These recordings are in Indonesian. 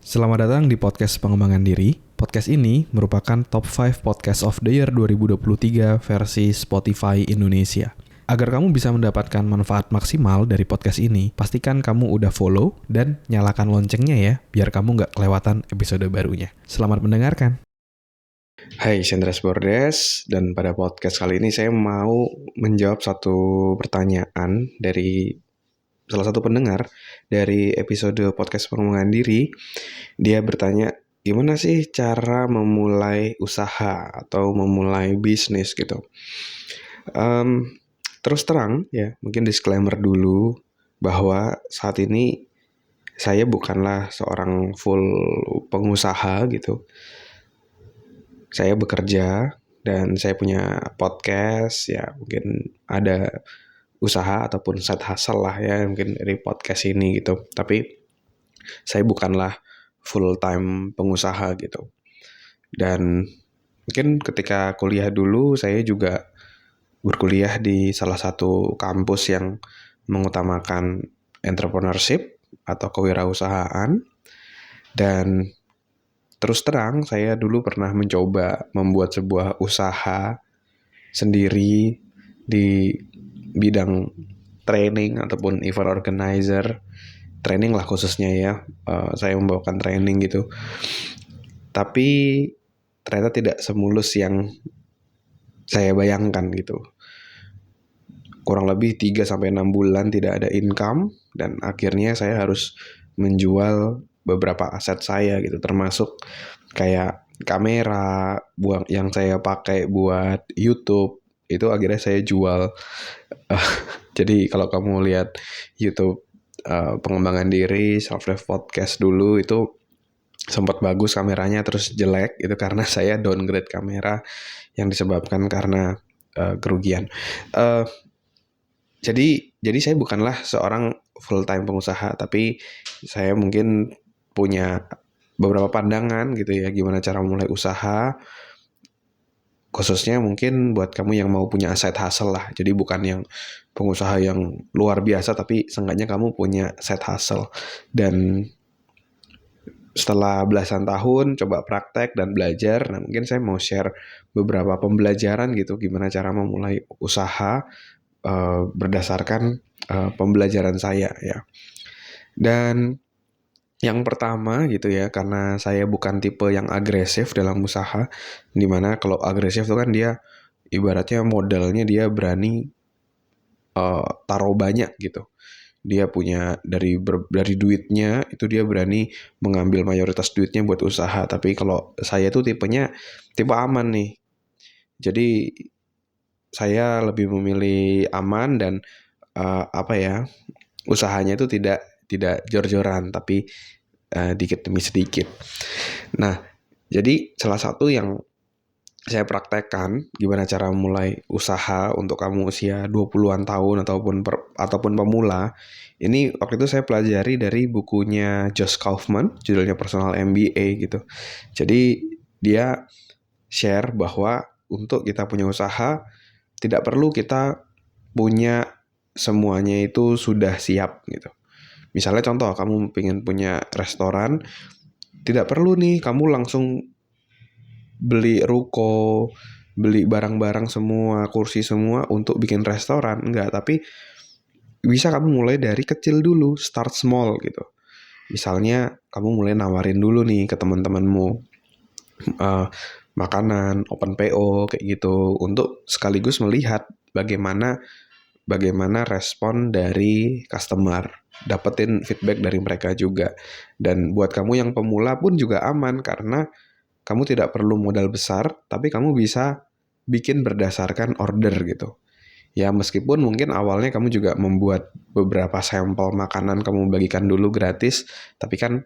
Selamat datang di podcast pengembangan diri. Podcast ini merupakan top 5 podcast of the year 2023 versi Spotify Indonesia. Agar kamu bisa mendapatkan manfaat maksimal dari podcast ini, pastikan kamu udah follow dan nyalakan loncengnya ya, biar kamu nggak kelewatan episode barunya. Selamat mendengarkan. Hai, Sendras Bordes, dan pada podcast kali ini saya mau menjawab satu pertanyaan dari salah satu pendengar dari episode podcast pengembangan diri. Dia bertanya, gimana sih cara memulai usaha atau memulai bisnis gitu. Terus terang ya, mungkin disclaimer dulu bahwa saat ini saya bukanlah seorang full pengusaha gitu. Saya bekerja dan saya punya podcast, ya mungkin ada usaha ataupun side hustle lah ya mungkin dari podcast ini gitu. Tapi saya bukanlah full time pengusaha gitu. Dan mungkin ketika kuliah dulu saya juga berkuliah di salah satu kampus yang mengutamakan entrepreneurship atau kewirausahaan. Dan terus terang saya dulu pernah mencoba membuat sebuah usaha sendiri di bidang training ataupun event organizer, training lah khususnya ya. Saya membawakan training gitu. Tapi ternyata tidak semulus yang saya bayangkan gitu. Kurang lebih 3-6 bulan tidak ada income dan akhirnya saya harus menjual beberapa aset saya gitu, termasuk kayak kamera yang saya pakai buat YouTube itu akhirnya saya jual. Jadi kalau kamu lihat YouTube pengembangan diri self dev podcast dulu itu sempat bagus kameranya terus jelek itu karena saya downgrade kamera yang disebabkan karena kerugian. Jadi saya bukanlah seorang full time pengusaha, tapi saya mungkin punya beberapa pandangan gitu ya gimana cara mulai usaha, khususnya mungkin buat kamu yang mau punya side hustle lah. Jadi bukan yang pengusaha yang luar biasa, tapi seenggaknya kamu punya side hustle. Dan setelah belasan tahun coba praktek dan belajar, nah mungkin saya mau share beberapa pembelajaran gitu gimana cara memulai usaha berdasarkan pembelajaran saya ya. Dan yang pertama gitu ya, karena saya bukan tipe yang agresif dalam usaha, dimana kalau agresif itu kan dia ibaratnya modalnya dia berani taruh banyak gitu. Dia punya dari duitnya itu dia berani mengambil mayoritas duitnya buat usaha. Tapi kalau saya tuh tipenya tipe aman nih. Jadi saya lebih memilih aman dan usahanya itu tidak jor-joran tapi dikit demi sedikit. Nah, jadi salah satu yang saya praktekkan gimana cara mulai usaha untuk kamu usia 20-an tahun ataupun pemula. Ini waktu itu saya pelajari dari bukunya Josh Kaufman, judulnya Personal MBA gitu. Jadi dia share bahwa untuk kita punya usaha tidak perlu kita punya semuanya itu sudah siap gitu. Misalnya contoh kamu pengen punya restoran, tidak perlu nih kamu langsung beli ruko, beli barang-barang semua, kursi semua untuk bikin restoran. Enggak, tapi bisa kamu mulai dari kecil dulu, start small gitu. Misalnya kamu mulai nawarin dulu nih ke teman-temanmu makanan, open PO kayak gitu untuk sekaligus melihat bagaimana respon dari customer, dapetin feedback dari mereka juga. Dan buat kamu yang pemula pun juga aman karena kamu tidak perlu modal besar, tapi kamu bisa bikin berdasarkan order gitu. Ya meskipun mungkin awalnya kamu juga membuat beberapa sampel makanan kamu bagikan dulu gratis, tapi kan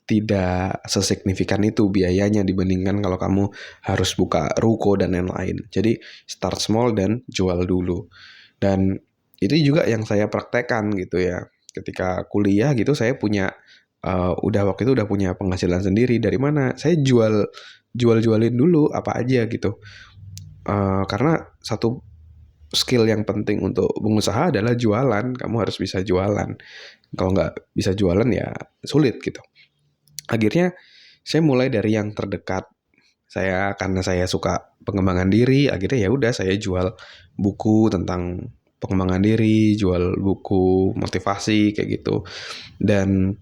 tidak sesignifikan itu biayanya dibandingkan kalau kamu harus buka ruko dan lain-lain. Jadi start small dan jual dulu. Dan itu juga yang saya praktekkan gitu ya. Ketika kuliah gitu saya punya waktu itu udah punya penghasilan sendiri. Dari mana? Saya jualin dulu apa aja gitu. Karena satu skill yang penting untuk pengusaha adalah jualan. Kamu harus bisa jualan. Kalau nggak bisa jualan ya sulit gitu. Akhirnya saya mulai dari yang terdekat. Karena saya suka pengembangan diri, akhirnya ya udah saya jual buku tentang pengembangan diri, jual buku motivasi kayak gitu. Dan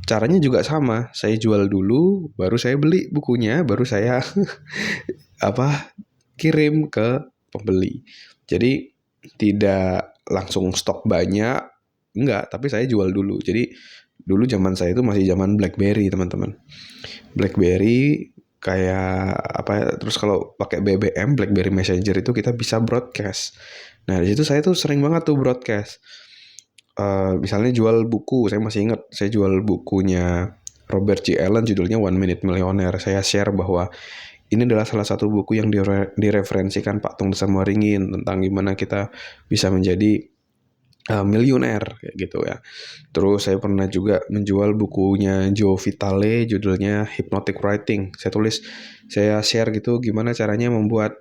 caranya juga sama, saya jual dulu, baru saya beli bukunya, baru saya kirim ke pembeli. Jadi tidak langsung stok banyak, enggak, tapi saya jual dulu. Jadi dulu zaman saya itu masih zaman BlackBerry, teman-teman. BlackBerry kayak terus kalau pakai BBM, BlackBerry Messenger itu kita bisa broadcast. Nah, di situ saya tuh sering banget tuh broadcast. Misalnya jual buku, saya masih ingat saya jual bukunya Robert G. Allen, judulnya One Minute Millionaire. Saya share bahwa ini adalah salah satu buku yang direferensikan Pak Tung Desamuaringin tentang gimana kita bisa menjadi miliuner kayak gitu ya. Terus saya pernah juga menjual bukunya Joe Vitale, judulnya Hypnotic Writing. Saya share gitu gimana caranya membuat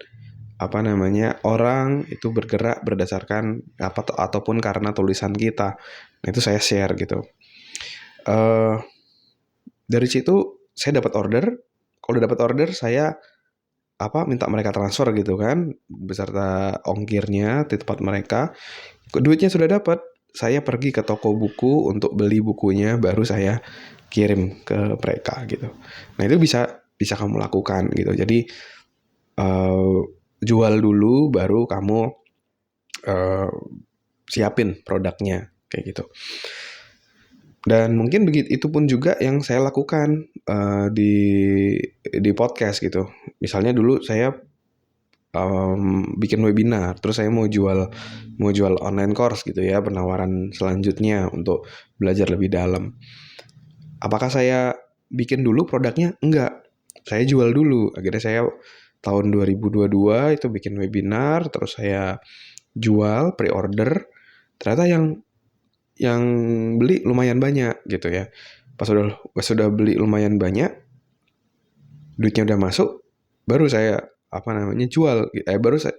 orang itu bergerak berdasarkan ataupun karena tulisan kita. Nah, itu saya share gitu. Dari situ saya dapat order. Kalau udah dapat order, saya minta mereka transfer gitu kan, beserta ongkirnya di tempat mereka. Duitnya sudah dapat, saya pergi ke toko buku untuk beli bukunya, baru saya kirim ke mereka gitu. Nah, itu bisa kamu lakukan gitu. Jadi jual dulu, baru kamu siapin produknya kayak gitu. Dan mungkin itu pun juga yang saya lakukan di podcast gitu. Misalnya dulu saya bikin webinar, terus saya mau jual online course gitu ya, penawaran selanjutnya untuk belajar lebih dalam. Apakah saya bikin dulu produknya? Enggak, saya jual dulu. Akhirnya saya tahun 2022 itu bikin webinar, terus saya jual pre-order. Ternyata yang beli lumayan banyak gitu ya. Pas sudah beli lumayan banyak, duitnya udah masuk, baru saya jual,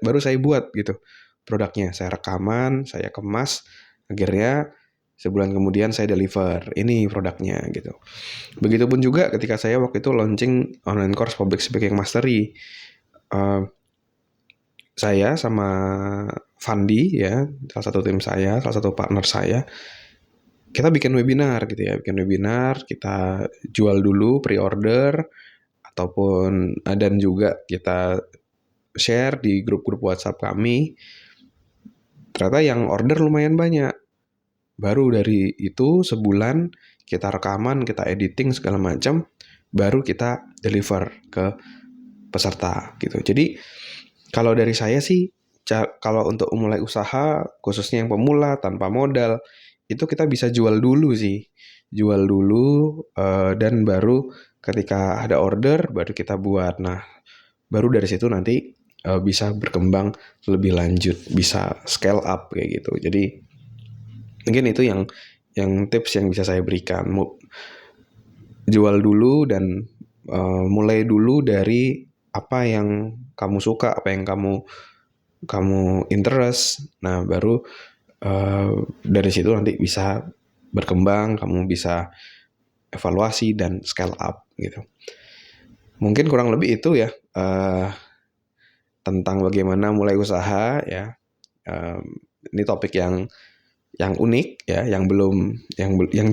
baru saya buat gitu produknya. Saya rekaman, saya kemas, akhirnya sebulan kemudian saya deliver ini produknya gitu. Begitupun juga ketika saya waktu itu launching online course Public Speaking Mastery. Saya sama Fandi ya, salah satu tim saya, salah satu partner saya, kita bikin webinar gitu ya, kita jual dulu pre-order ataupun dan juga kita share di grup-grup WhatsApp kami. Ternyata yang order lumayan banyak. Baru dari itu sebulan kita rekaman, kita editing segala macam, baru kita deliver ke peserta gitu. Jadi kalau dari saya sih, kalau untuk memulai usaha, khususnya yang pemula tanpa modal, itu kita bisa jual dulu sih. Jual dulu dan baru ketika ada order, baru kita buat. Nah, baru dari situ nanti bisa berkembang lebih lanjut, bisa scale up kayak gitu. Jadi mungkin itu yang tips yang bisa saya berikan. Jual dulu dan mulai dulu dari apa yang kamu suka, apa yang kamu interest. Nah, baru dari situ nanti bisa berkembang, kamu bisa evaluasi dan scale up gitu. Mungkin kurang lebih itu ya tentang bagaimana mulai usaha ya. Ini topik yang unik ya, yang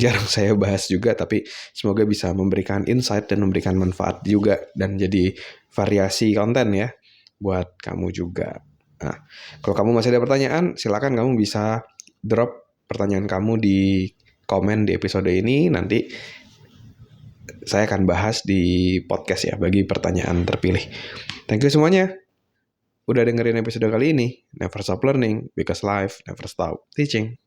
jarang saya bahas juga, tapi semoga bisa memberikan insight dan memberikan manfaat juga dan jadi variasi konten ya buat kamu juga. Nah, kalau kamu masih ada pertanyaan, silakan kamu bisa drop pertanyaan kamu di komen di episode ini. Nanti saya akan bahas di podcast ya bagi pertanyaan terpilih. Thank you semuanya udah dengerin episode kali ini. Never stop learning because life never stop teaching.